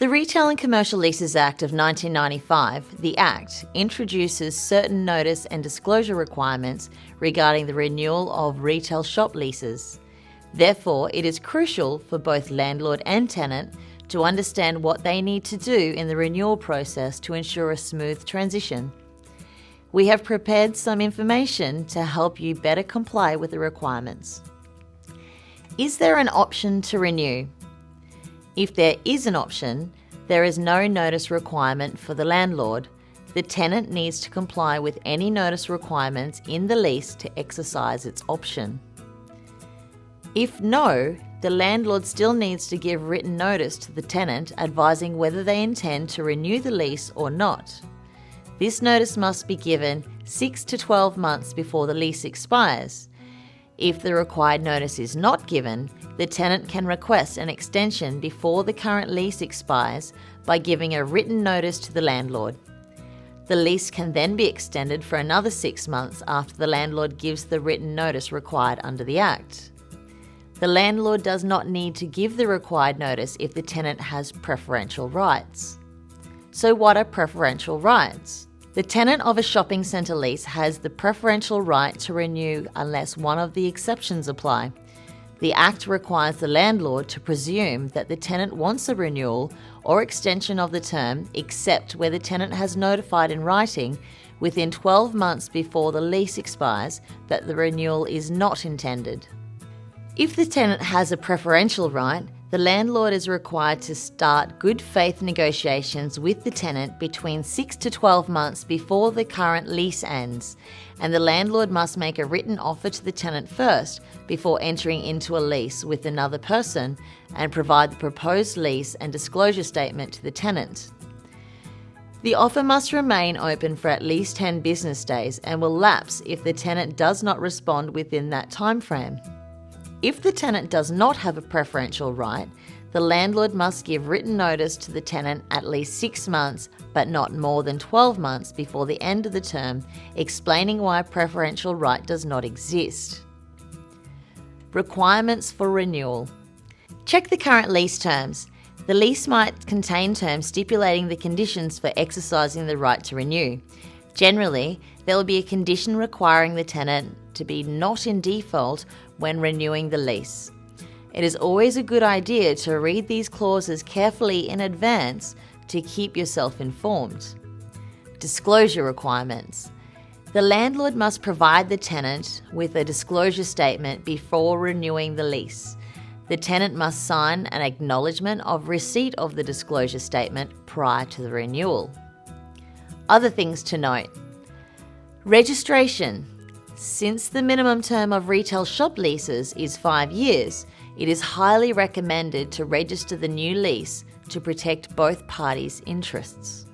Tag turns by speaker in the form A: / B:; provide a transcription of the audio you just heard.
A: The Retail and Commercial Leases Act of 1995, the Act, introduces certain notice and disclosure requirements regarding the renewal of retail shop leases. Therefore, it is crucial for both landlord and tenant to understand what they need to do in the renewal process to ensure a smooth transition. We have prepared some information to help you better comply with the requirements. Is there an option to renew? If there is an option, there is no notice requirement for the landlord. The tenant needs to comply with any notice requirements in the lease to exercise its option. If no, the landlord still needs to give written notice to the tenant advising whether they intend to renew the lease or not. This notice must be given 6 to 12 months before the lease expires. If the required notice is not given, the tenant can request an extension before the current lease expires by giving a written notice to the landlord. The lease can then be extended for another 6 months after the landlord gives the written notice required under the Act. The landlord does not need to give the required notice if the tenant has preferential rights. So what are preferential rights? The tenant of a shopping centre lease has the preferential right to renew unless one of the exceptions apply. The Act requires the landlord to presume that the tenant wants a renewal or extension of the term except where the tenant has notified in writing within 12 months before the lease expires that the renewal is not intended. If the tenant has a preferential right, the landlord is required to start good faith negotiations with the tenant between 6 to 12 months before the current lease ends, and the landlord must make a written offer to the tenant first before entering into a lease with another person and provide the proposed lease and disclosure statement to the tenant. The offer must remain open for at least 10 business days and will lapse if the tenant does not respond within that time frame. If the tenant does not have a preferential right, the landlord must give written notice to the tenant at least 6 months, but not more than 12 months before the end of the term, explaining why a preferential right does not exist. Requirements for renewal. Check the current lease terms. The lease might contain terms stipulating the conditions for exercising the right to renew. Generally, there will be a condition requiring the tenant to be not in default when renewing the lease. It is always a good idea to read these clauses carefully in advance to keep yourself informed. Disclosure requirements. The landlord must provide the tenant with a disclosure statement before renewing the lease. The tenant must sign an acknowledgement of receipt of the disclosure statement prior to the renewal. Other things to note. Registration. Since the minimum term of retail shop leases is 5 years, it is highly recommended to register the new lease to protect both parties' interests.